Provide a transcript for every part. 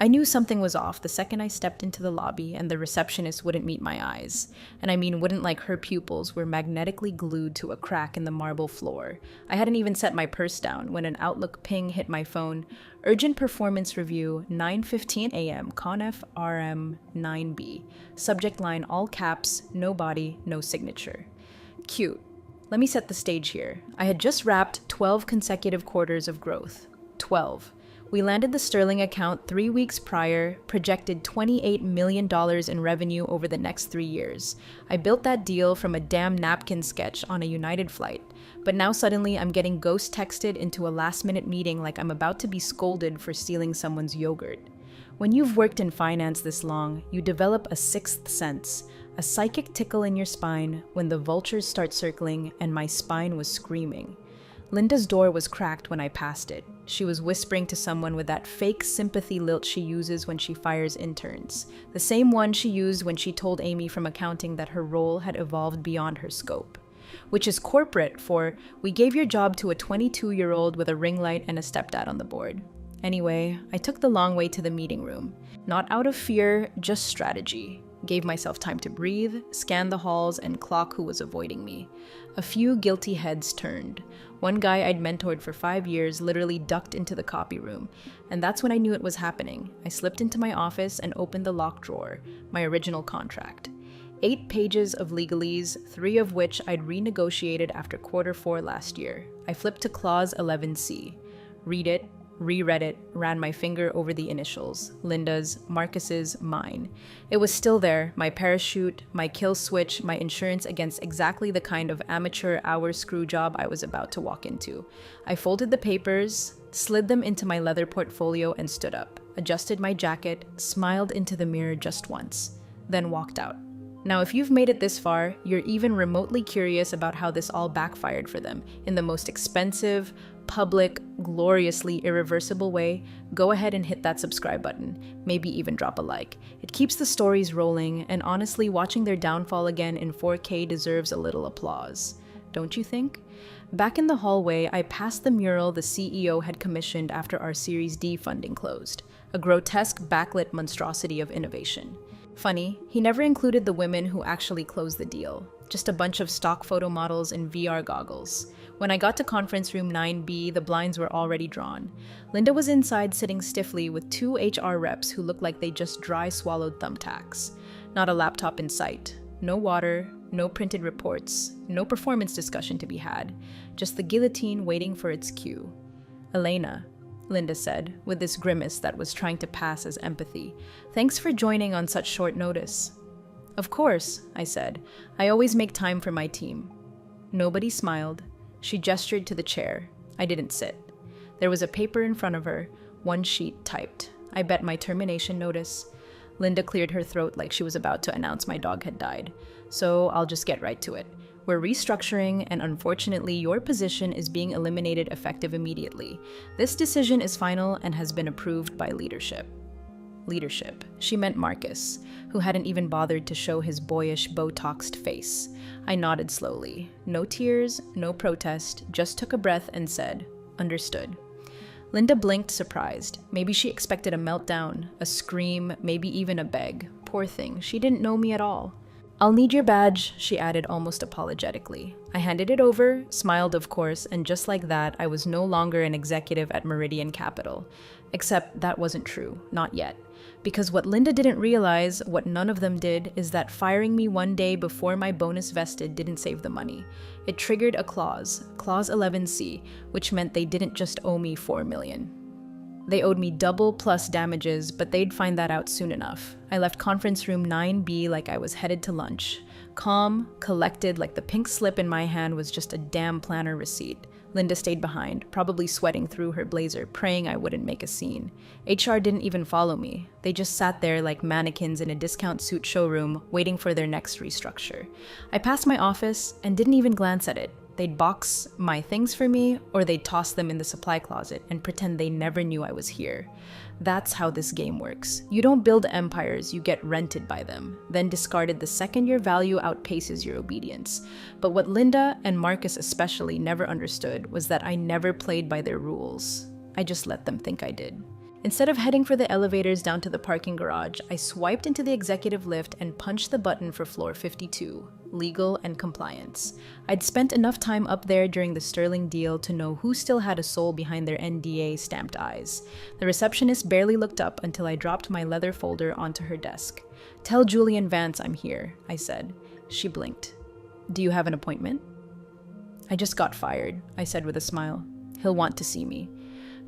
I knew something was off the second I stepped into the lobby and the receptionist wouldn't meet my eyes. And I mean, wouldn't like her pupils were magnetically glued to a crack in the marble floor. I hadn't even set my purse down when an Outlook ping hit my phone. Urgent performance review, 9:15 a.m., Conf RM 9B. Subject line all caps, no body, no signature. Cute. Let me set the stage here. I had just wrapped 12 consecutive quarters of growth. 12. We landed the Sterling account 3 weeks prior, projected $28 million in revenue over the next 3 years. I built that deal from a damn napkin sketch on a United flight. But now suddenly I'm getting ghost texted into a last-minute meeting like I'm about to be scolded for stealing someone's yogurt. When you've worked in finance this long, you develop a sixth sense, a psychic tickle in your spine when the vultures start circling and my spine was screaming. Linda's door was cracked when I passed it. She was whispering to someone with that fake sympathy lilt she uses when she fires interns. The same one she used when she told Amy from accounting that her role had evolved beyond her scope. Which is corporate for, we gave your job to a 22-year-old with a ring light and a stepdad on the board. Anyway, I took the long way to the meeting room. Not out of fear, just strategy. Gave myself time to breathe, scan the halls, and clock who was avoiding me. A few guilty heads turned. One guy I'd mentored for 5 years literally ducked into the copy room, and that's when I knew it was happening. I slipped into my office and opened the locked drawer, my original contract. 8 pages of legalese, 3 of which I'd renegotiated after Q4 last year. I flipped to clause 11C. Read it, reread it, ran my finger over the initials. Linda's, Marcus's, mine. It was still there, my parachute, my kill switch, my insurance against exactly the kind of amateur hour screw job I was about to walk into. I folded the papers, slid them into my leather portfolio and stood up, adjusted my jacket, smiled into the mirror just once, then walked out. Now, if you've made it this far, you're even remotely curious about how this all backfired for them in the most expensive, public, gloriously irreversible way, go ahead and hit that subscribe button, maybe even drop a like. It keeps the stories rolling, and honestly, watching their downfall again in 4K deserves a little applause. Don't you think? Back in the hallway, I passed the mural the CEO had commissioned after our Series D funding closed, a grotesque backlit monstrosity of innovation. Funny, he never included the women who actually closed the deal, just a bunch of stock photo models in VR goggles. When I got to conference room 9B, the blinds were already drawn. Linda was inside sitting stiffly with 2 HR reps who looked like they just dry swallowed thumbtacks. Not a laptop in sight. No water, no printed reports, no performance discussion to be had. Just the guillotine waiting for its cue. Elena, Linda said, with this grimace that was trying to pass as empathy. Thanks for joining on such short notice. Of course, I said. I always make time for my team. Nobody smiled. She gestured to the chair. I didn't sit. There was a paper in front of her, 1 sheet typed. I bet my termination notice. Linda cleared her throat like she was about to announce my dog had died. So I'll just get right to it. We're restructuring, and unfortunately, your position is being eliminated effective immediately. This decision is final and has been approved by leadership. Leadership. She meant Marcus, who hadn't even bothered to show his boyish, Botoxed face. I nodded slowly. No tears, no protest, just took a breath and said, "Understood." Linda blinked, surprised. Maybe she expected a meltdown, a scream, maybe even a beg. Poor thing, she didn't know me at all. "I'll need your badge," she added almost apologetically. I handed it over, smiled of course, and just like that, I was no longer an executive at Meridian Capital. Except that wasn't true, not yet. Because what Linda didn't realize, what none of them did, is that firing me one day before my bonus vested didn't save the money. It triggered a clause, Clause 11C, which meant they didn't just owe me $4 million. They owed me double plus damages, but they'd find that out soon enough. I left conference room 9B like I was headed to lunch. Calm, collected, like the pink slip in my hand was just a damn planner receipt. Linda stayed behind, probably sweating through her blazer, praying I wouldn't make a scene. HR didn't even follow me. They just sat there like mannequins in a discount suit showroom, waiting for their next restructure. I passed my office and didn't even glance at it. They'd box my things for me, or they'd toss them in the supply closet and pretend they never knew I was here. That's how this game works. You don't build empires, you get rented by them, then discarded the second your value outpaces your obedience. But what Linda, and Marcus especially, never understood was that I never played by their rules. I just let them think I did. Instead of heading for the elevators down to the parking garage, I swiped into the executive lift and punched the button for floor 52, legal and compliance. I'd spent enough time up there during the Sterling deal to know who still had a soul behind their NDA stamped eyes. The receptionist barely looked up until I dropped my leather folder onto her desk. "Tell Julian Vance I'm here," I said. She blinked. "Do you have an appointment?" "I just got fired," I said with a smile. "He'll want to see me."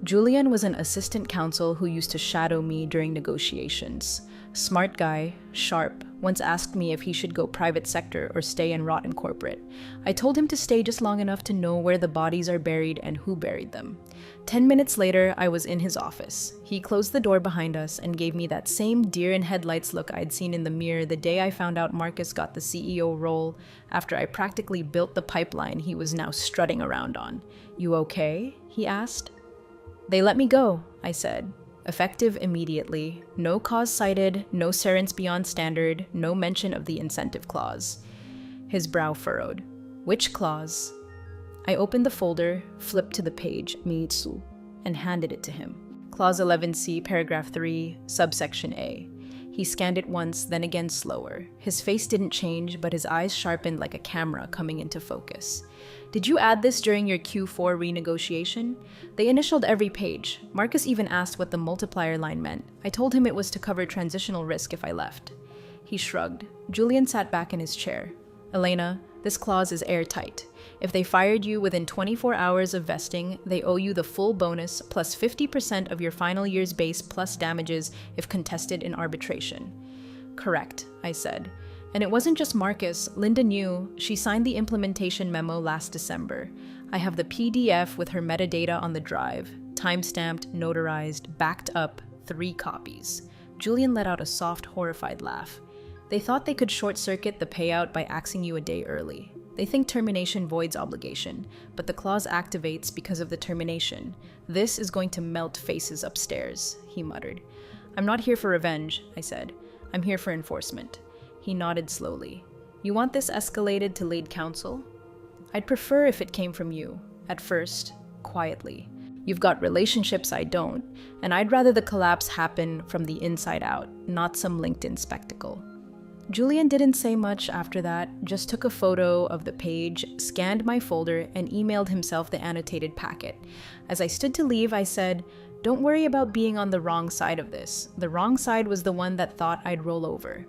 Julian was an assistant counsel who used to shadow me during negotiations. Smart guy, sharp, once asked me if he should go private sector or stay and rot in corporate. I told him to stay just long enough to know where the bodies are buried and who buried them. 10 minutes later, I was in his office. He closed the door behind us and gave me that same deer-in-headlights look I'd seen in the mirror the day I found out Marcus got the CEO role after I practically built the pipeline he was now strutting around on. "You okay?" he asked. "They let me go," I said. Effective immediately. No cause cited, no serence beyond standard, no mention of the incentive clause. His brow furrowed. "Which clause?" I opened the folder, flipped to the page, Miitsu, and handed it to him. Clause 11C, paragraph 3, subsection A. He scanned it once, then again slower. His face didn't change, but his eyes sharpened like a camera coming into focus. "Did you add this during your Q4 renegotiation?" They initialed every page. Marcus even asked what the multiplier line meant. I told him it was to cover transitional risk if I left. He shrugged. Julian sat back in his chair. "Elena, this clause is airtight. If they fired you within 24 hours of vesting, they owe you the full bonus plus 50% of your final year's base plus damages if contested in arbitration." "Correct," I said. And it wasn't just Marcus. Linda knew. She signed the implementation memo last December. I have the PDF with her metadata on the drive. Timestamped, notarized, backed up, 3 copies. Julian let out a soft, horrified laugh. "They thought they could short-circuit the payout by axing you a day early. They think termination voids obligation, but the clause activates because of the termination. This is going to melt faces upstairs," he muttered. "I'm not here for revenge," I said. "I'm here for enforcement." He nodded slowly. "You want this escalated to lead counsel?" "I'd prefer if it came from you. At first, quietly. You've got relationships I don't, and I'd rather the collapse happen from the inside out, not some LinkedIn spectacle." Julian didn't say much after that, just took a photo of the page, scanned my folder, and emailed himself the annotated packet. As I stood to leave, I said, "Don't worry about being on the wrong side of this. The wrong side was the one that thought I'd roll over."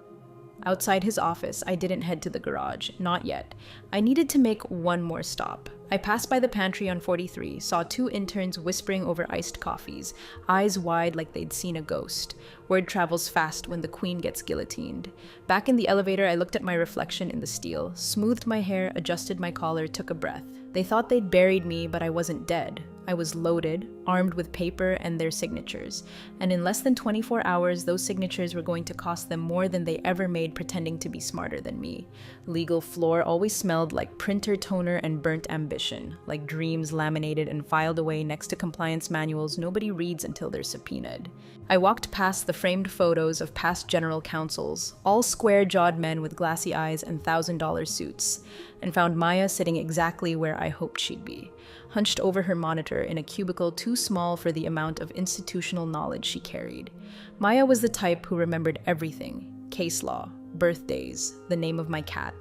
Outside his office, I didn't head to the garage, not yet. I needed to make one more stop. I passed by the pantry on 43, saw 2 interns whispering over iced coffees, eyes wide like they'd seen a ghost. Word travels fast when the queen gets guillotined. Back in the elevator, I looked at my reflection in the steel, smoothed my hair, adjusted my collar, took a breath. They thought they'd buried me, but I wasn't dead. I was loaded, armed with paper and their signatures. And in less than 24 hours, those signatures were going to cost them more than they ever made pretending to be smarter than me. Legal floor always smelled like printer toner and burnt ambition, like dreams laminated and filed away next to compliance manuals nobody reads until they're subpoenaed. I walked past the framed photos of past general counsels, all square-jawed men with glassy eyes and $1,000 suits, and found Maya sitting exactly where I hoped she'd be, hunched over her monitor in a cubicle too small for the amount of institutional knowledge she carried. Maya was the type who remembered everything: case law, birthdays, the name of my cat.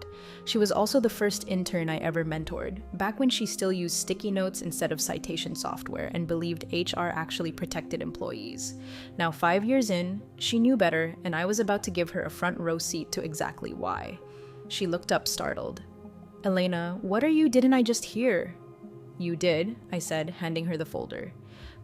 She was also the first intern I ever mentored, back when she still used sticky notes instead of citation software and believed HR actually protected employees. Now 5 years in, she knew better, and I was about to give her a front row seat to exactly why. She looked up startled. "Elena, what didn't I just hear?" "You did," I said, handing her the folder.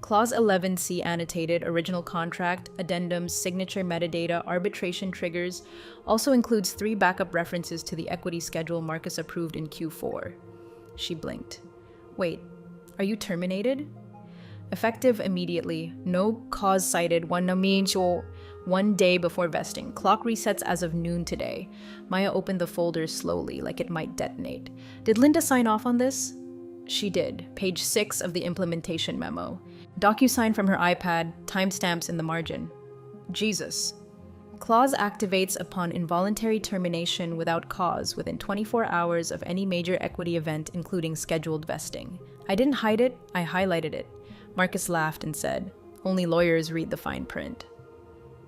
Clause 11C annotated original contract, addendums, signature metadata, arbitration triggers, also includes 3 backup references to the equity schedule Marcus approved in Q4. She blinked. "Wait, are you terminated?" "Effective immediately. No cause cited. 1 day before vesting. Clock resets as of noon today." Maya opened the folder slowly, like it might detonate. "Did Linda sign off on this?" She did. Page 6 of the implementation memo. DocuSign from her iPad, timestamps in the margin. Jesus. Clause activates upon involuntary termination without cause within 24 hours of any major equity event, including scheduled vesting. I didn't hide it, I highlighted it. Marcus laughed and said, Only lawyers read the fine print.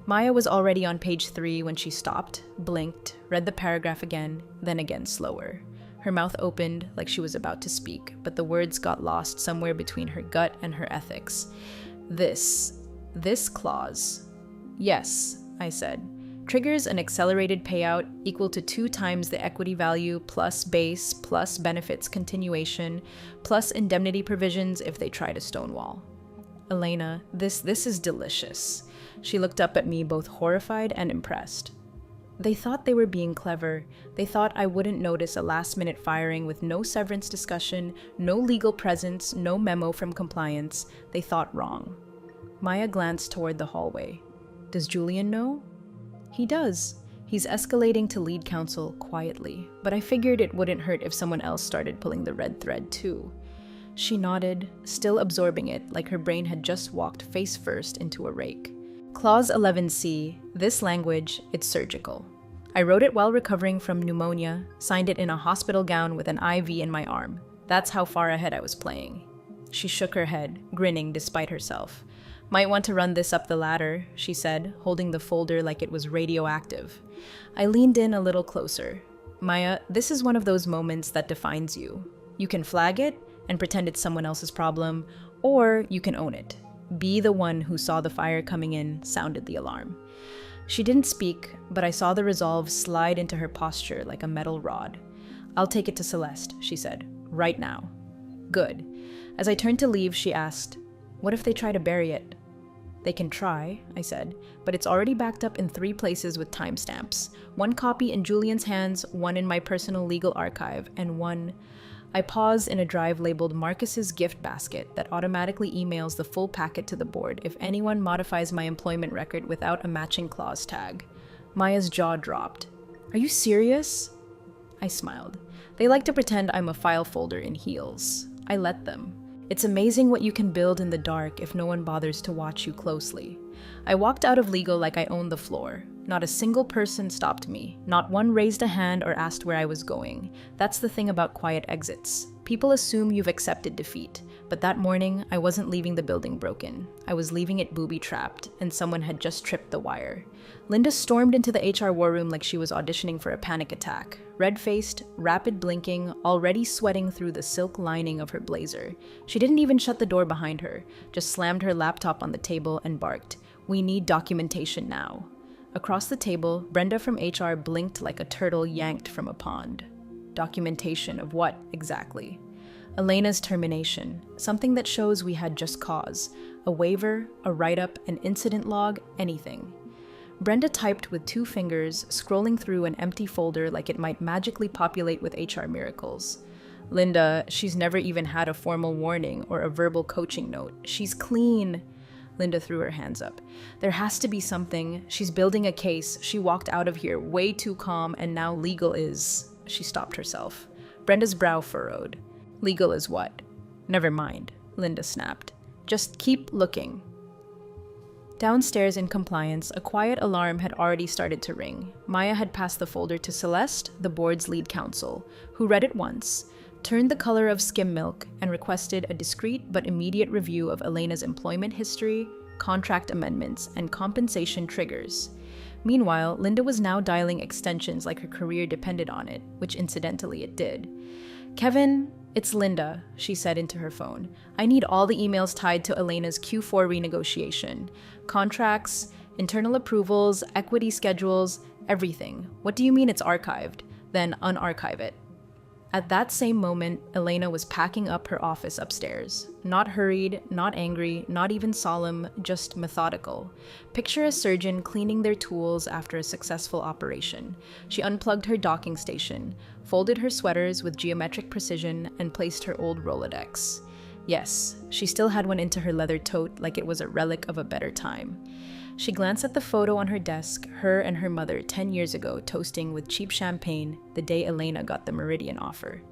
Maya was already on page 3 when she stopped, blinked, read the paragraph again, then again slower. Her mouth opened like she was about to speak, but the words got lost somewhere between her gut and her ethics. This clause. Yes, I said. Triggers an accelerated payout equal to 2 times the equity value plus base plus benefits continuation plus indemnity provisions if they try to stonewall. Elena, this is delicious. She looked up at me both horrified and impressed. They thought they were being clever. They thought I wouldn't notice a last-minute firing with no severance discussion, no legal presence, no memo from compliance. They thought wrong. Maya glanced toward the hallway. Does Julian know? He does. He's escalating to lead counsel quietly, but I figured it wouldn't hurt if someone else started pulling the red thread too. She nodded, still absorbing it like her brain had just walked face first into a rake. Clause 11C, this language, it's surgical. I wrote it while recovering from pneumonia, signed it in a hospital gown with an IV in my arm. That's how far ahead I was playing. She shook her head, grinning despite herself. Might want to run this up the ladder, she said, holding the folder like it was radioactive. I leaned in a little closer. Maya, this is one of those moments that defines you. You can flag it and pretend it's someone else's problem, or you can own it. Be the one who saw the fire coming in, sounded the alarm. She didn't speak, but I saw the resolve slide into her posture like a metal rod. I'll take it to Celeste, she said, right now. Good. As I turned to leave, she asked, what if they try to bury it? They can try, I said, but it's already backed up in 3 places with timestamps. 1 copy in Julian's hands, 1 in my personal legal archive, and 1... I pause in a drive labeled Marcus's gift basket that automatically emails the full packet to the board if anyone modifies my employment record without a matching clause tag. Maya's jaw dropped. Are you serious? I smiled. They like to pretend I'm a file folder in heels. I let them. It's amazing what you can build in the dark if no one bothers to watch you closely. I walked out of legal like I owned the floor. Not a single person stopped me. Not one raised a hand or asked where I was going. That's the thing about quiet exits. People assume you've accepted defeat. But that morning, I wasn't leaving the building broken. I was leaving it booby-trapped, and someone had just tripped the wire. Linda stormed into the HR war room like she was auditioning for a panic attack. Red-faced, rapid blinking, already sweating through the silk lining of her blazer. She didn't even shut the door behind her, just slammed her laptop on the table and barked, "We need documentation now." Across the table, Brenda from HR blinked like a turtle yanked from a pond. Documentation of what, exactly? Elena's termination, something that shows we had just cause. A waiver, a write-up, an incident log, anything. Brenda typed with 2 fingers, scrolling through an empty folder like it might magically populate with HR miracles. Linda, she's never even had a formal warning or a verbal coaching note. She's clean. Linda threw her hands up. There has to be something. She's building a case. She walked out of here way too calm, and now legal is... She stopped herself. Brenda's brow furrowed. Legal is what? Never mind, Linda snapped. Just keep looking. Downstairs in compliance, a quiet alarm had already started to ring. Maya had passed the folder to Celeste, the board's lead counsel, who read it once, turned the color of skim milk, and requested a discreet but immediate review of Elena's employment history, contract amendments, and compensation triggers. Meanwhile, Linda was now dialing extensions like her career depended on it, which incidentally it did. Kevin, it's Linda, she said into her phone. I need all the emails tied to Elena's Q4 renegotiation. Contracts, internal approvals, equity schedules, everything. What do you mean it's archived? Then unarchive it. At that same moment, Elena was packing up her office upstairs. Not hurried, not angry, not even solemn, just methodical. Picture a surgeon cleaning their tools after a successful operation. She unplugged her docking station, folded her sweaters with geometric precision, and placed her old Rolodex. Yes, she still had one into her leather tote like it was a relic of a better time. She glanced at the photo on her desk, her and her mother 10 years ago toasting with cheap champagne the day Elena got the Meridian offer.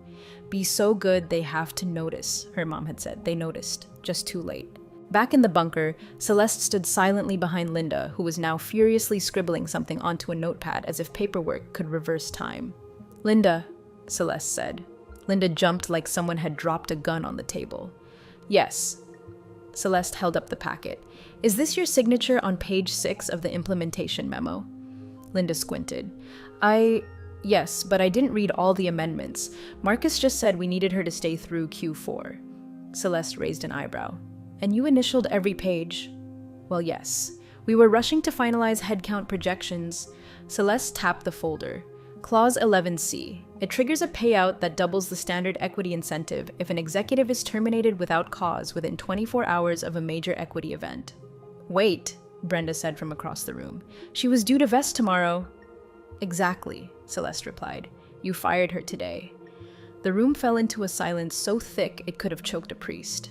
Be so good they have to notice, her mom had said. They noticed, just too late. Back in the bunker, Celeste stood silently behind Linda, who was now furiously scribbling something onto a notepad as if paperwork could reverse time. Linda, Celeste said. Linda jumped like someone had dropped a gun on the table. Yes. Celeste held up the packet. Is this your signature on page 6 of the implementation memo? Linda squinted. Yes, but I didn't read all the amendments. Marcus just said we needed her to stay through Q4. Celeste raised an eyebrow. And you initialed every page? Well, yes. We were rushing to finalize headcount projections. Celeste tapped the folder. Clause 11C. It triggers a payout that doubles the standard equity incentive if an executive is terminated without cause within 24 hours of a major equity event. Wait, Brenda said from across the room. She was due to vest tomorrow. Exactly, Celeste replied. You fired her today. The room fell into a silence so thick it could have choked a priest.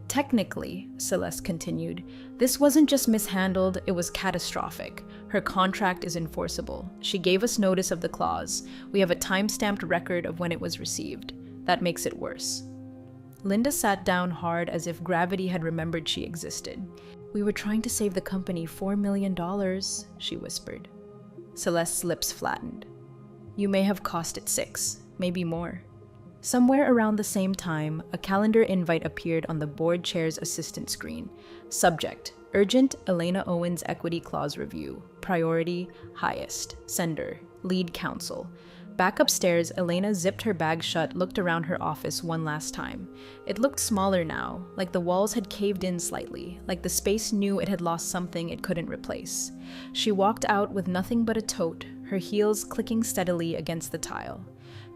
Technically, Celeste continued, this wasn't just mishandled, it was catastrophic. Her contract is enforceable. She gave us notice of the clause. We have a time-stamped record of when it was received. That makes it worse. Linda sat down hard as if gravity had remembered she existed. We were trying to save the company $4 million, she whispered. Celeste's lips flattened. You may have cost it 6, maybe more. Somewhere around the same time, a calendar invite appeared on the board chair's assistant screen. Subject: Urgent Elena Owens Equity Clause Review. Priority: Highest. Sender: Lead Counsel. Back upstairs, Elena zipped her bag shut, looked around her office one last time. It looked smaller now, like the walls had caved in slightly, like the space knew it had lost something it couldn't replace. She walked out with nothing but a tote, her heels clicking steadily against the tile.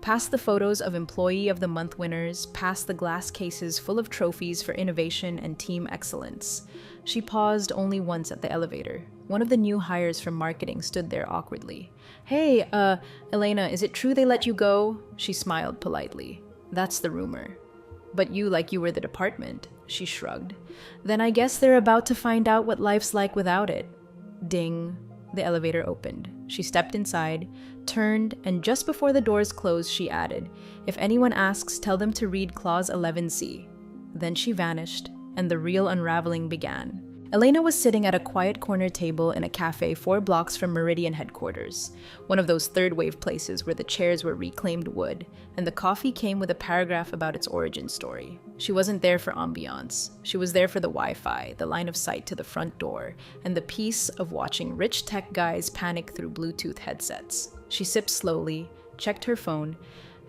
Past the photos of Employee of the Month winners, past the glass cases full of trophies for innovation and team excellence. She paused only once at the elevator. One of the new hires from marketing stood there awkwardly. Hey, Elena, is it true they let you go? She smiled politely. That's the rumor. But you like you were the department, she shrugged. Then I guess they're about to find out what life's like without it. Ding. The elevator opened. She stepped inside, turned, and just before the doors closed, she added, if anyone asks, tell them to read Clause 11C. Then she vanished, and the real unraveling began. Elena was sitting at a quiet corner table in a cafe 4 blocks from Meridian headquarters, one of those third-wave places where the chairs were reclaimed wood, and the coffee came with a paragraph about its origin story. She wasn't there for ambiance. She was there for the Wi-Fi, the line of sight to the front door, and the peace of watching rich tech guys panic through Bluetooth headsets. She sipped slowly, checked her phone,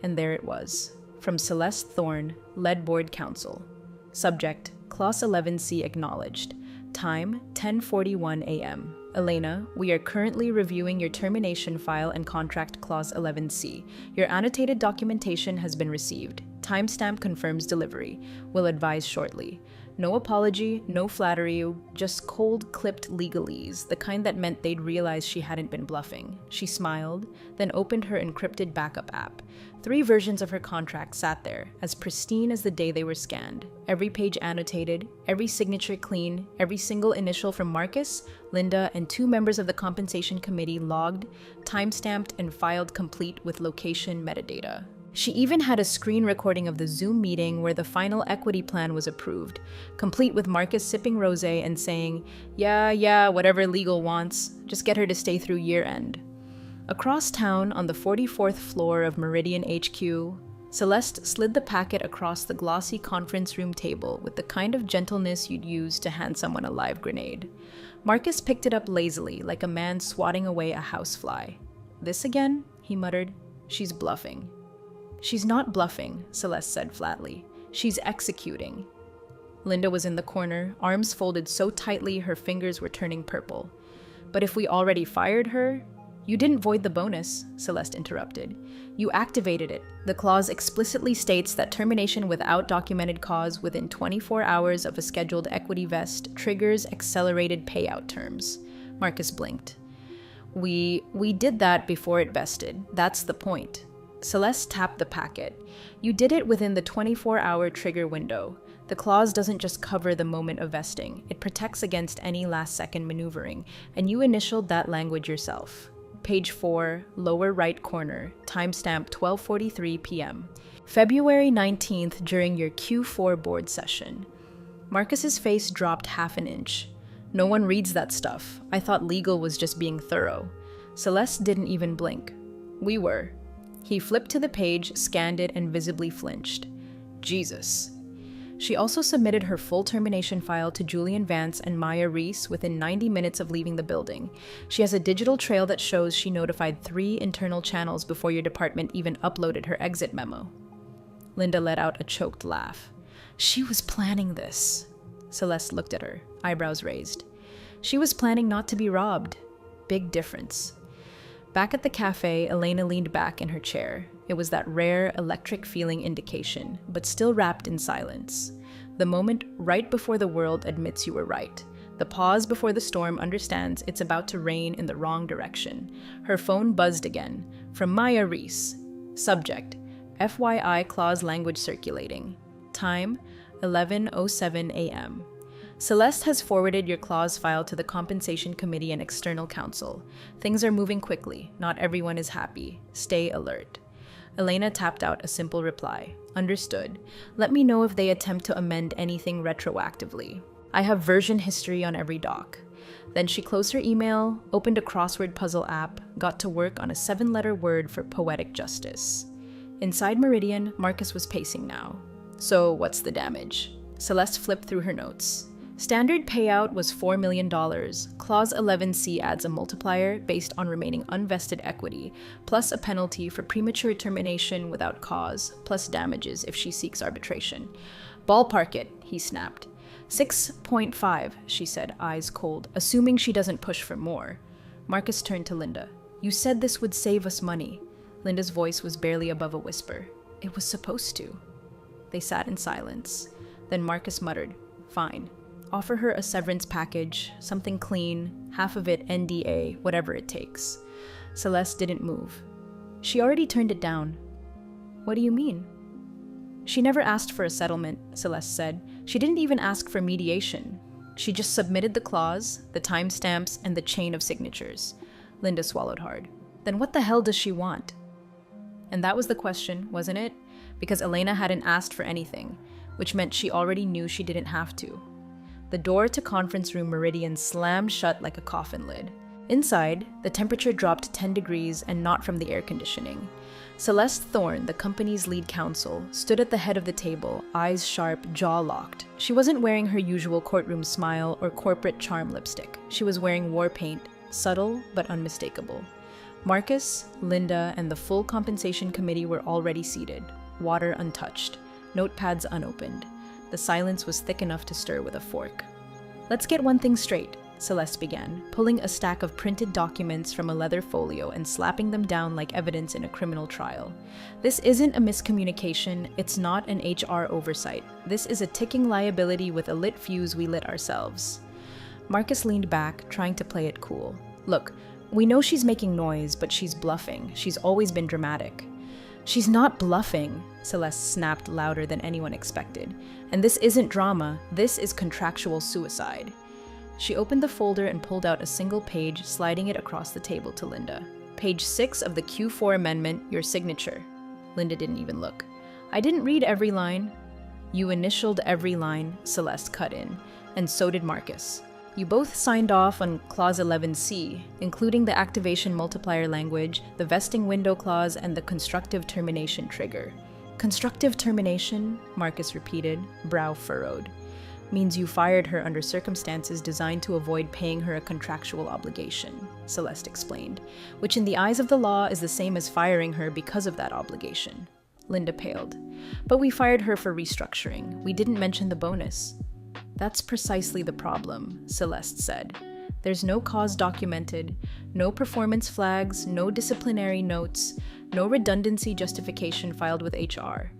and there it was. From Celeste Thorne, Lead Board Counsel. Subject: Clause 11C acknowledged. Time: 10:41 a.m. Elena, we are currently reviewing your termination file and contract Clause 11C. Your annotated documentation has been received. Timestamp confirms delivery. Will advise shortly. No apology, no flattery, just cold-clipped legalese, the kind that meant they'd realize she hadn't been bluffing. She smiled, then opened her encrypted backup app. 3 versions of her contract sat there, as pristine as the day they were scanned. Every page annotated, every signature clean, every single initial from Marcus, Linda, and 2 members of the compensation committee logged, timestamped, and filed complete with location metadata. She even had a screen recording of the Zoom meeting where the final equity plan was approved, complete with Marcus sipping rosé and saying, yeah, whatever legal wants, just get her to stay through year-end. Across town, on the 44th floor of Meridian HQ, Celeste slid the packet across the glossy conference room table with the kind of gentleness you'd use to hand someone a live grenade. Marcus picked it up lazily, like a man swatting away a housefly. This again? He muttered. She's bluffing. She's not bluffing, Celeste said flatly. She's executing. Linda was in the corner, arms folded so tightly her fingers were turning purple. But if we already fired her? You didn't void the bonus, Celeste interrupted. You activated it. The clause explicitly states that termination without documented cause within 24 hours of a scheduled equity vest triggers accelerated payout terms. Marcus blinked. We did that before it vested. That's the point. Celeste tapped the packet. You did it within the 24-hour trigger window. The clause doesn't just cover the moment of vesting. It protects against any last-second maneuvering, and you initialed that language yourself. Page 4, lower right corner, timestamp 12:43 p.m. February 19th during your Q4 board session. Marcus's face dropped half an inch. No one reads that stuff. I thought legal was just being thorough. Celeste didn't even blink. We were. He flipped to the page, scanned it, and visibly flinched. Jesus. She also submitted her full termination file to Julian Vance and Maya Reese within 90 minutes of leaving the building. She has a digital trail that shows she notified 3 internal channels before your department even uploaded her exit memo. Linda let out a choked laugh. She was planning this. Celeste looked at her, eyebrows raised. She was planning not to be robbed. Big difference. Back at the cafe, Elena leaned back in her chair. It was that rare, electric feeling indication, but still wrapped in silence. The moment right before the world admits you were right. The pause before the storm understands it's about to rain in the wrong direction. Her phone buzzed again. From Maya Reese. Subject: FYI clause language circulating. Time: 11:07 a.m. Celeste has forwarded your clause file to the Compensation Committee and External Counsel. Things are moving quickly. Not everyone is happy. Stay alert. Elena tapped out a simple reply. Understood. Let me know if they attempt to amend anything retroactively. I have version history on every doc. Then she closed her email, opened a crossword puzzle app, got to work on a 7-letter word for poetic justice. Inside Meridian, Marcus was pacing now. So what's the damage? Celeste flipped through her notes. Standard payout was $4 million. Clause 11C adds a multiplier based on remaining unvested equity, plus a penalty for premature termination without cause, plus damages if she seeks arbitration. Ballpark it, he snapped. 6.5, she said, eyes cold, assuming she doesn't push for more. Marcus turned to Linda. You said this would save us money. Linda's voice was barely above a whisper. It was supposed to. They sat in silence. Then Marcus muttered, Fine. Offer her a severance package, something clean, half of it NDA, whatever it takes. Celeste didn't move. She already turned it down. What do you mean? She never asked for a settlement, Celeste said. She didn't even ask for mediation. She just submitted the clause, the timestamps, and the chain of signatures. Linda swallowed hard. Then what the hell does she want? And that was the question, wasn't it? Because Elena hadn't asked for anything, which meant she already knew she didn't have to. The door to conference room Meridian slammed shut like a coffin lid. Inside, the temperature dropped 10 degrees and not from the air conditioning. Celeste Thorne, the company's lead counsel, stood at the head of the table, eyes sharp, jaw locked. She wasn't wearing her usual courtroom smile or corporate charm lipstick. She was wearing war paint, subtle but unmistakable. Marcus, Linda, and the full compensation committee were already seated, water untouched, notepads unopened. The silence was thick enough to stir with a fork. Let's get one thing straight, Celeste began, pulling a stack of printed documents from a leather folio and slapping them down like evidence in a criminal trial. This isn't a miscommunication, it's not an HR oversight. This is a ticking liability with a lit fuse we lit ourselves. Marcus leaned back, trying to play it cool. Look, we know she's making noise, but she's bluffing. She's always been dramatic. She's not bluffing, Celeste snapped louder than anyone expected. And this isn't drama, this is contractual suicide. She opened the folder and pulled out a single page, sliding it across the table to Linda. Page 6 of the Q4 amendment, your signature. Linda didn't even look. I didn't read every line. You initialed every line, Celeste cut in, and so did Marcus. You both signed off on Clause 11C, including the activation multiplier language, the vesting window clause, and the constructive termination trigger. Constructive termination, Marcus repeated, brow furrowed. Means you fired her under circumstances designed to avoid paying her a contractual obligation, Celeste explained, which in the eyes of the law is the same as firing her because of that obligation. Linda paled. But we fired her for restructuring. We didn't mention the bonus. That's precisely the problem, Celeste said. There's no cause documented, no performance flags, no disciplinary notes, no redundancy justification filed with HR.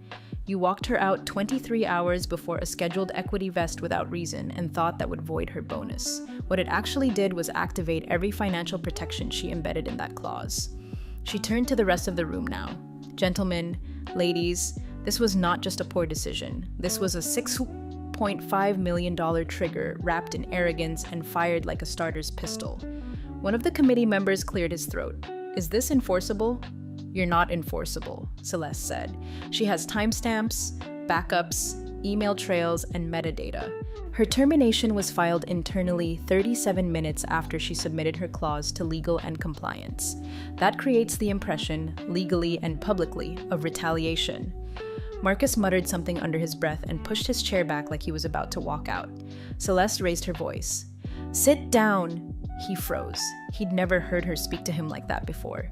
You walked her out 23 hours before a scheduled equity vest without reason and thought that would void her bonus. What it actually did was activate every financial protection she embedded in that clause. She turned to the rest of the room now. Gentlemen, ladies, this was not just a poor decision. This was a $6.5 million trigger wrapped in arrogance and fired like a starter's pistol. One of the committee members cleared his throat. Is this enforceable? You're not enforceable, Celeste said. She has timestamps, backups, email trails, and metadata. Her termination was filed internally 37 minutes after she submitted her clause to legal and compliance. That creates the impression, legally and publicly, of retaliation. Marcus muttered something under his breath and pushed his chair back like he was about to walk out. Celeste raised her voice. "Sit down!" He froze. He'd never heard her speak to him like that before.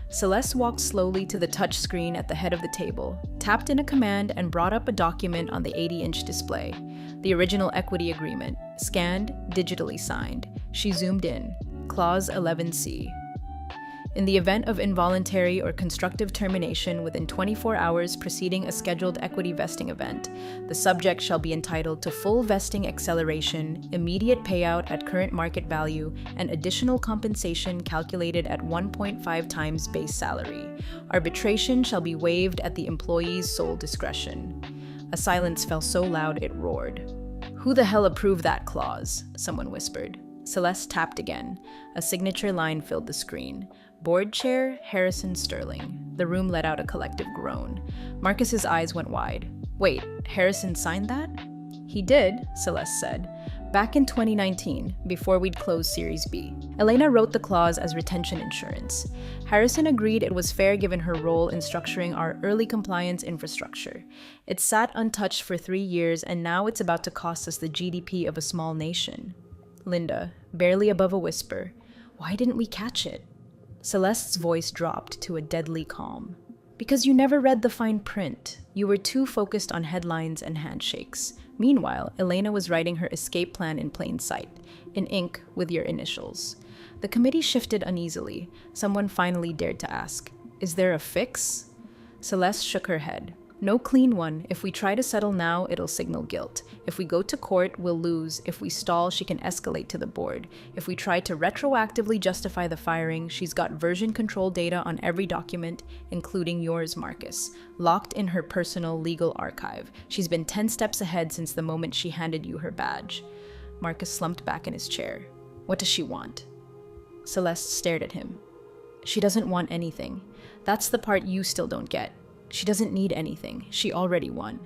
Celeste walked slowly to the touch screen at the head of the table, tapped in a command, and brought up a document on the 80-inch display. The original equity agreement, scanned, digitally signed. She zoomed in. Clause 11C. In the event of involuntary or constructive termination within 24 hours preceding a scheduled equity vesting event, the subject shall be entitled to full vesting acceleration, immediate payout at current market value, and additional compensation calculated at 1.5 times base salary. Arbitration shall be waived at the employee's sole discretion. A silence fell so loud it roared. "Who the hell approved that clause?" someone whispered. Celeste tapped again. A signature line filled the screen. Board Chair Harrison Sterling. The room let out a collective groan. Marcus's eyes went wide. "Wait, Harrison signed that?" "He did," Celeste said. "Back in 2019, before we'd closed Series B. Elena wrote the clause as retention insurance. Harrison agreed it was fair given her role in structuring our early compliance infrastructure. It sat untouched for 3 years, and now it's about to cost us the GDP of a small nation." Linda, barely above a whisper, "Why didn't we catch it?" Celeste's voice dropped to a deadly calm. "Because you never read the fine print. You were too focused on headlines and handshakes. Meanwhile, Elena was writing her escape plan in plain sight, in ink with your initials." The committee shifted uneasily. Someone finally dared to ask, "Is there a fix?" Celeste shook her head. "No clean one. If we try to settle now, it'll signal guilt. If we go to court, we'll lose. If we stall, she can escalate to the board. If we try to retroactively justify the firing, she's got version control data on every document, including yours, Marcus, locked in her personal legal archive. She's been 10 steps ahead since the moment she handed you her badge." Marcus slumped back in his chair. "What does she want?" Celeste stared at him. "She doesn't want anything. That's the part you still don't get. She doesn't need anything. She already won."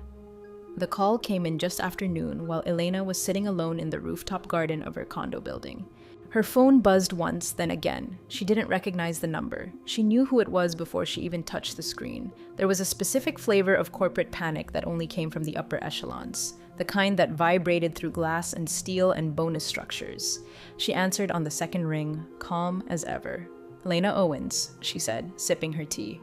The call came in just after noon while Elena was sitting alone in the rooftop garden of her condo building. Her phone buzzed once, then again. She didn't recognize the number. She knew who it was before she even touched the screen. There was a specific flavor of corporate panic that only came from the upper echelons, the kind that vibrated through glass and steel and bonus structures. She answered on the second ring, calm as ever. "Elena Owens," she said, sipping her tea.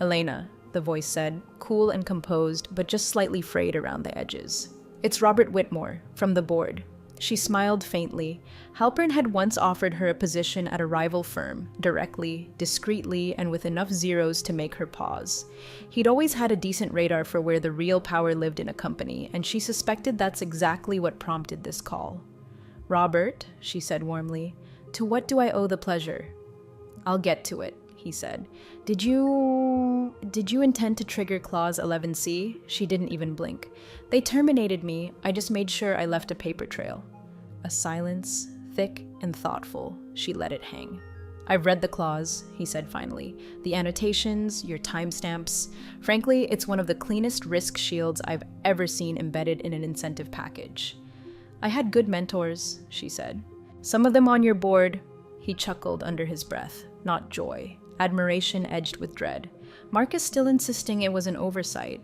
"Elena," the voice said, cool and composed, but just slightly frayed around the edges. "It's Robert Whitmore, from the board." She smiled faintly. Halpern had once offered her a position at a rival firm, directly, discreetly, and with enough zeros to make her pause. He'd always had a decent radar for where the real power lived in a company, and she suspected that's exactly what prompted this call. "Robert," she said warmly, "to what do I owe the pleasure?" "I'll get to it," he said. Did you intend to trigger Clause 11C? She didn't even blink. "They terminated me. I just made sure I left a paper trail." A silence, thick and thoughtful. She let it hang. "I've read the clause," he said finally. "The annotations, your timestamps. Frankly, it's one of the cleanest risk shields I've ever seen embedded in an incentive package." "I had good mentors," she said. "Some of them on your board." He chuckled under his breath. Not joy. Admiration edged with dread. "Mark is still insisting it was an oversight."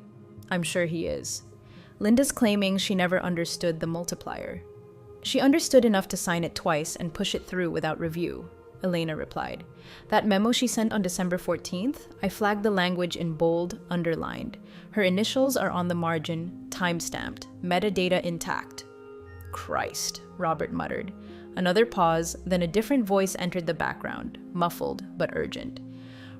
"I'm sure he is." Linda's claiming she never understood the multiplier. "She understood enough to sign it twice and push it through without review," Elena replied. "That memo she sent on December 14th, I flagged the language in bold, underlined. Her initials are on the margin, time-stamped, metadata intact." "Christ," Robert muttered. Another pause, then a different voice entered the background, muffled but urgent.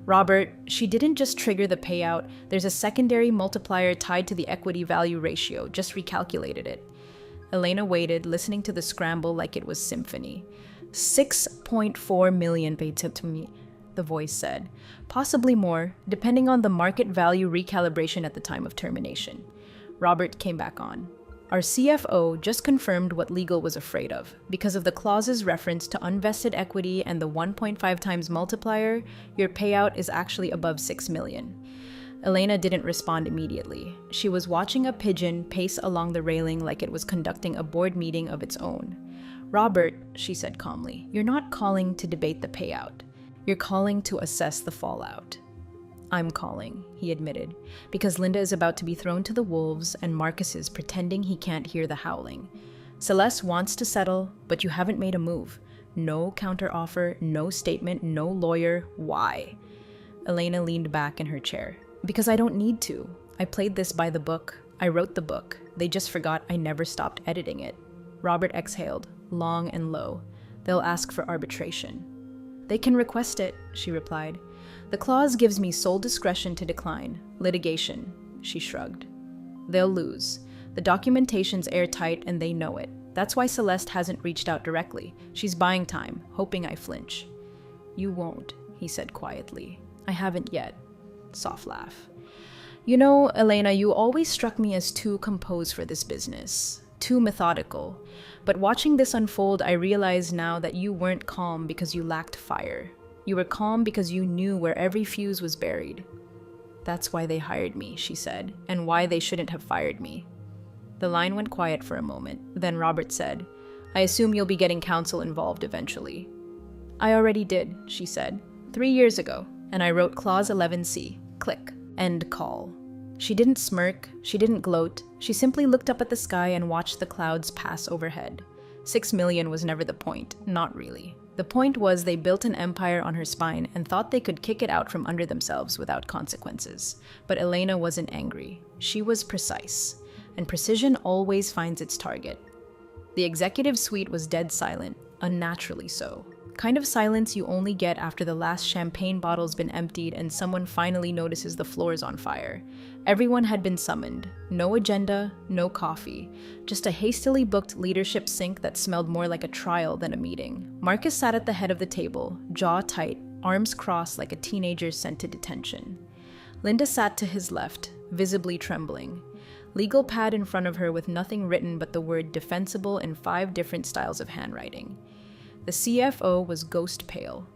"Robert, she didn't just trigger the payout. There's a secondary multiplier tied to the equity value ratio, just recalculated it." Elena waited, listening to the scramble like it was symphony. 6.4 million paid to me, the voice said. "Possibly more, depending on the market value recalibration at the time of termination." Robert came back on. "Our CFO just confirmed what legal was afraid of. Because of the clause's reference to unvested equity and the 1.5 times multiplier, your payout is actually above 6 million. Elena didn't respond immediately. She was watching a pigeon pace along the railing like it was conducting a board meeting of its own. "Robert," she said calmly, "you're not calling to debate the payout. You're calling to assess the fallout." I'm calling, he admitted, because Linda is about to be thrown to the wolves and Marcus is pretending he can't hear the howling. Celeste wants to settle, but you haven't made a move. No counteroffer, no statement, no lawyer. Why? Elena leaned back in her chair. Because I don't need to. I played this by the book. I wrote the book. They just forgot I never stopped editing it. Robert exhaled, long and low. They'll ask for arbitration. They can request it, she replied. The clause gives me sole discretion to decline. Litigation, she shrugged. They'll lose. The documentation's airtight and they know it. That's why Celeste hasn't reached out directly. She's buying time, hoping I flinch. You won't, he said quietly. I haven't yet. Soft laugh. You know, Elena, you always struck me as too composed for this business. Too methodical. But watching this unfold, I realize now that you weren't calm because you lacked fire. You were calm because you knew where every fuse was buried. That's why they hired me, she said, and why they shouldn't have fired me. The line went quiet for a moment. Then Robert said, I assume you'll be getting counsel involved eventually. I already did, she said, 3 years ago, and I wrote Clause 11C. Click. End call. She didn't smirk, she didn't gloat, she simply looked up at the sky and watched the clouds pass overhead. 6 million was never the point, not really. The point was they built an empire on her spine and thought they could kick it out from under themselves without consequences. But Elena wasn't angry. She was precise. And precision always finds its target. The executive suite was dead silent, unnaturally so. Kind of silence you only get after the last champagne bottle's been emptied and someone finally notices the floor's on fire. Everyone had been summoned. No agenda, no coffee. Just a hastily booked leadership sync that smelled more like a trial than a meeting. Marcus sat at the head of the table, jaw tight, arms crossed like a teenager sent to detention. Linda sat to his left, visibly trembling. Legal pad in front of her with nothing written but the word defensible in 5 different styles of handwriting. The CFO was ghost pale.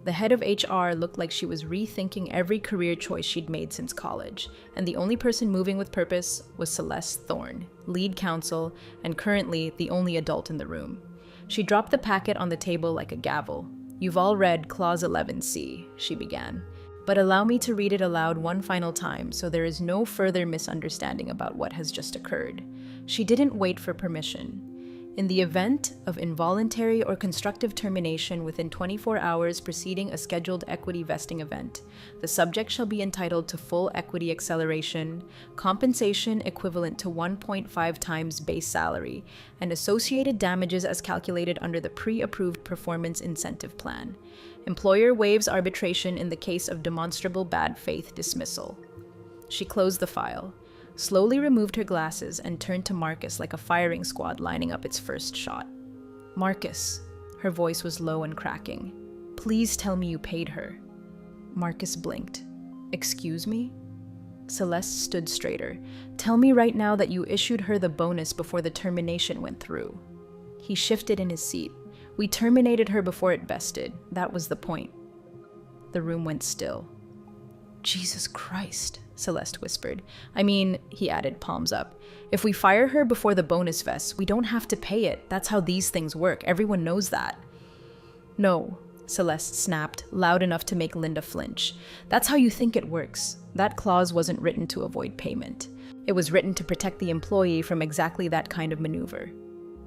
The head of HR looked like she was rethinking every career choice she'd made since college, and the only person moving with purpose was Celeste Thorne, lead counsel, and currently the only adult in the room. She dropped the packet on the table like a gavel. You've all read Clause 11C, she began, but allow me to read it aloud one final time so there is no further misunderstanding about what has just occurred. She didn't wait for permission. In the event of involuntary or constructive termination within 24 hours preceding a scheduled equity vesting event, the subject shall be entitled to full equity acceleration, compensation equivalent to 1.5 times base salary, and associated damages as calculated under the pre-approved performance incentive plan. Employer waives arbitration in the case of demonstrable bad faith dismissal. She closed the file, slowly removed her glasses, and turned to Marcus like a firing squad lining up its first shot. Marcus, her voice was low and cracking. Please tell me you paid her. Marcus blinked. Excuse me? Celeste stood straighter. Tell me right now that you issued her the bonus before the termination went through. He shifted in his seat. We terminated her before it vested. That was the point. The room went still. Jesus Christ, Celeste whispered. I mean, he added, palms up, if we fire her before the bonus vests, we don't have to pay it. That's how these things work. Everyone knows that. No, Celeste snapped, loud enough to make Linda flinch. That's how you think it works. That clause wasn't written to avoid payment. It was written to protect the employee from exactly that kind of maneuver.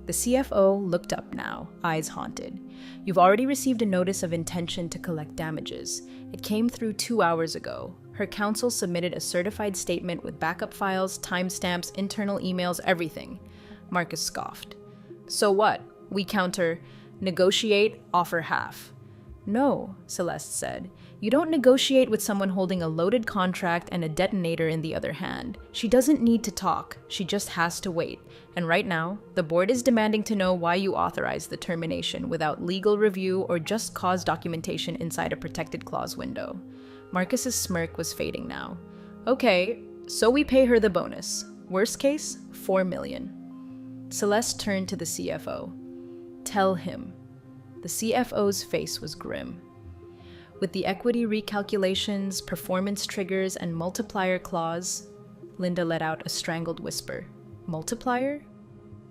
The CFO looked up now, eyes haunted. You've already received a notice of intention to collect damages. It came through 2 hours ago. Her counsel submitted a certified statement with backup files, timestamps, internal emails, everything. Marcus scoffed. So what? We counter, negotiate, offer half. No, Celeste said. You don't negotiate with someone holding a loaded contract and a detonator in the other hand. She doesn't need to talk. She just has to wait. And right now, the board is demanding to know why you authorized the termination without legal review or just cause documentation inside a protected clause window. Marcus's smirk was fading now. Okay, so we pay her the bonus. Worst case, 4 million. Celeste turned to the CFO. Tell him. The CFO's face was grim. With the equity recalculations, performance triggers, and multiplier clause, Linda let out a strangled whisper. Multiplier?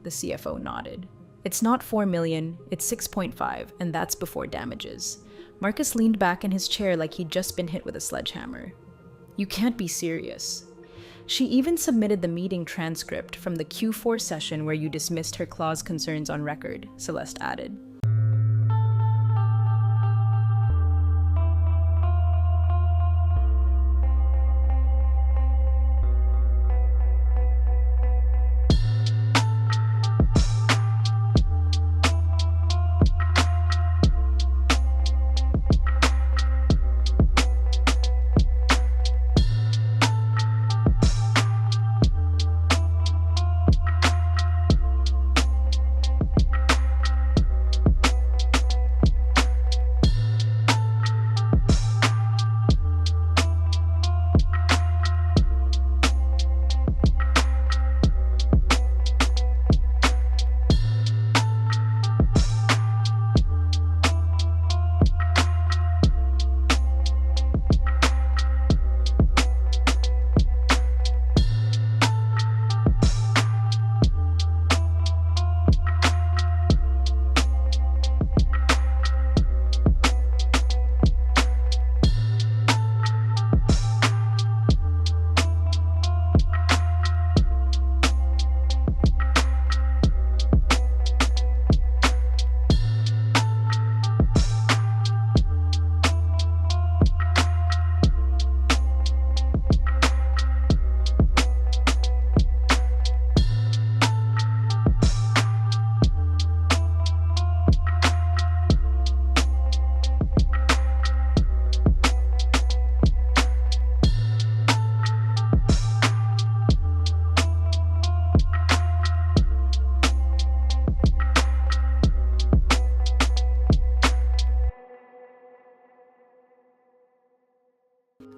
The CFO nodded. It's not 4 million, it's 6.5, and that's before damages. Marcus leaned back in his chair like he'd just been hit with a sledgehammer. You can't be serious. She even submitted the meeting transcript from the Q4 session where you dismissed her clause concerns on record, Celeste added.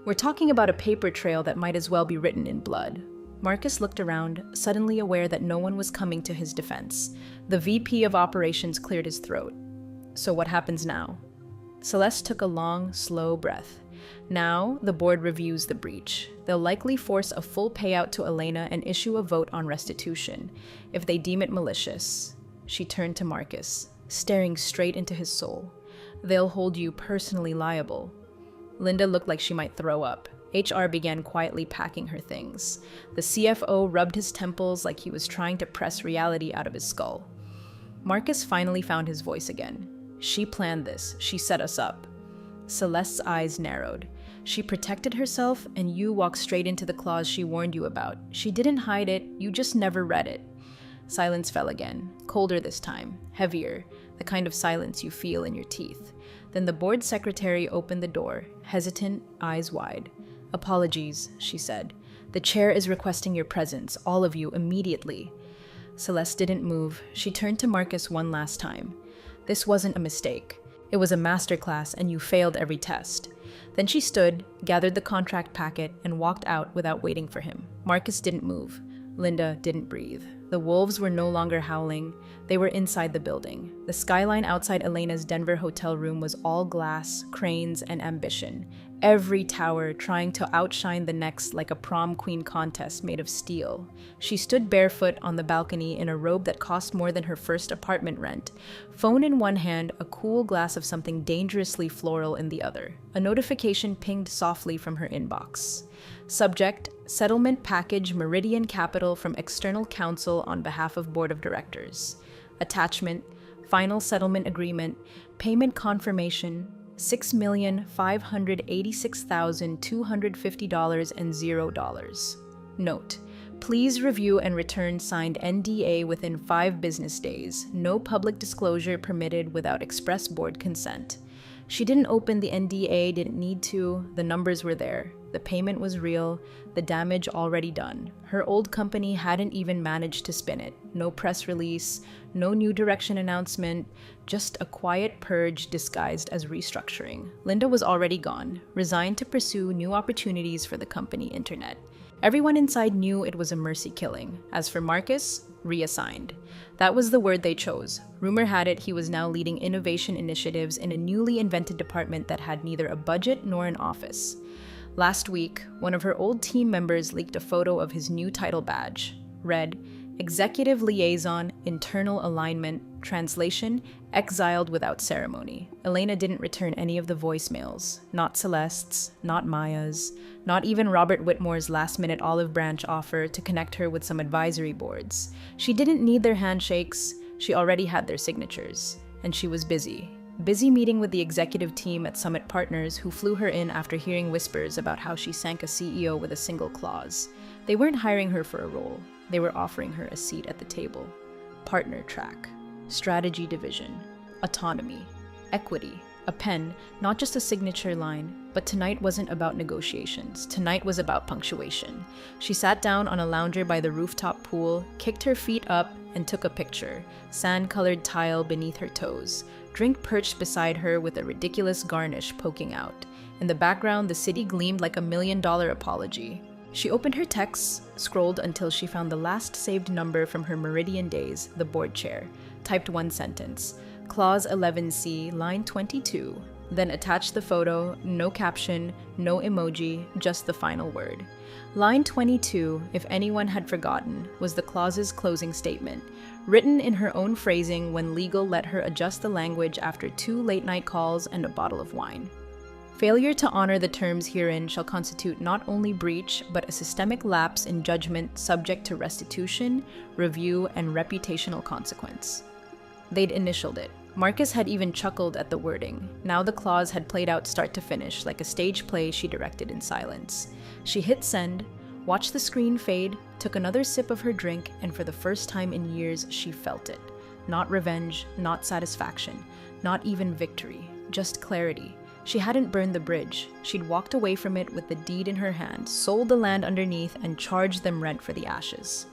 We're talking about a paper trail that might as well be written in blood. Marcus looked around, suddenly aware that no one was coming to his defense. The VP of operations cleared his throat. So what happens now? Celeste took a long, slow breath. Now, the board reviews the breach. They'll likely force a full payout to Elena and issue a vote on restitution, if they deem it malicious. She turned to Marcus, staring straight into his soul. They'll hold you personally liable. Linda looked like she might throw up. HR began quietly packing her things. The CFO rubbed his temples like he was trying to press reality out of his skull. Marcus finally found his voice again. She planned this. She set us up. Celeste's eyes narrowed. She protected herself, and you walked straight into the clause she warned you about. She didn't hide it. You just never read it. Silence fell again, colder this time, heavier, the kind of silence you feel in your teeth. Then the board secretary opened the door, hesitant, eyes wide. "Apologies," she said. "The chair is requesting your presence, all of you, immediately." Celeste didn't move. She turned to Marcus one last time. "This wasn't a mistake. It was a masterclass, and you failed every test." Then she stood, gathered the contract packet, and walked out without waiting for him. Marcus didn't move. Linda didn't breathe. The wolves were no longer howling. They were inside the building. The skyline outside Elena's Denver hotel room was all glass, cranes, and ambition. Every tower trying to outshine the next like a prom queen contest made of steel. She stood barefoot on the balcony in a robe that cost more than her first apartment rent. Phone in one hand, a cool glass of something dangerously floral in the other. A notification pinged softly from her inbox. Subject: Settlement Package Meridian Capital from External Counsel on behalf of Board of Directors. Attachment: Final Settlement Agreement, Payment Confirmation, $6,586,250.00. Note: Please review and return signed NDA within 5 business days. No public disclosure permitted without express board consent. She didn't open the NDA, didn't need to. The numbers were there. The payment was real. The damage already done. Her old company hadn't even managed to spin it. No press release, no new direction announcement, just a quiet purge disguised as restructuring. Linda was already gone, resigned to pursue new opportunities for the company internet. Everyone inside knew it was a mercy killing. As for Marcus, reassigned. That was the word they chose. Rumor had it he was now leading innovation initiatives in a newly invented department that had neither a budget nor an office. Last week, one of her old team members leaked a photo of his new title badge. Read, Executive liaison, internal alignment, translation, exiled without ceremony. Elena didn't return any of the voicemails. Not Celeste's, not Maya's, not even Robert Whitmore's last-minute olive branch offer to connect her with some advisory boards. She didn't need their handshakes. She already had their signatures. And she was busy. Busy meeting with the executive team at Summit Partners, who flew her in after hearing whispers about how she sank a CEO with a single clause. They weren't hiring her for a role. They were offering her a seat at the table. Partner track, strategy division, autonomy, equity, a pen, not just a signature line. But tonight wasn't about negotiations. Tonight was about punctuation. She sat down on a lounger by the rooftop pool, kicked her feet up, and took a picture. Sand-colored tile beneath her toes. Drink perched beside her with a ridiculous garnish poking out. In the background, the city gleamed like $1 million apology. She opened her texts, scrolled until she found the last saved number from her Meridian days, the board chair, typed one sentence, Clause 11C, line 22, then attached the photo, no caption, no emoji, just the final word. Line 22, if anyone had forgotten, was the clause's closing statement, written in her own phrasing when legal let her adjust the language after 2 late-night calls and a bottle of wine. Failure to honor the terms herein shall constitute not only breach, but a systemic lapse in judgment subject to restitution, review, and reputational consequence. They'd initialed it. Marcus had even chuckled at the wording. Now the clause had played out start to finish, like a stage play she directed in silence. She hit send, watched the screen fade, took another sip of her drink, and for the first time in years, she felt it. Not revenge, not satisfaction, not even victory, just clarity. She hadn't burned the bridge. She'd walked away from it with the deed in her hand, sold the land underneath, and charged them rent for the ashes.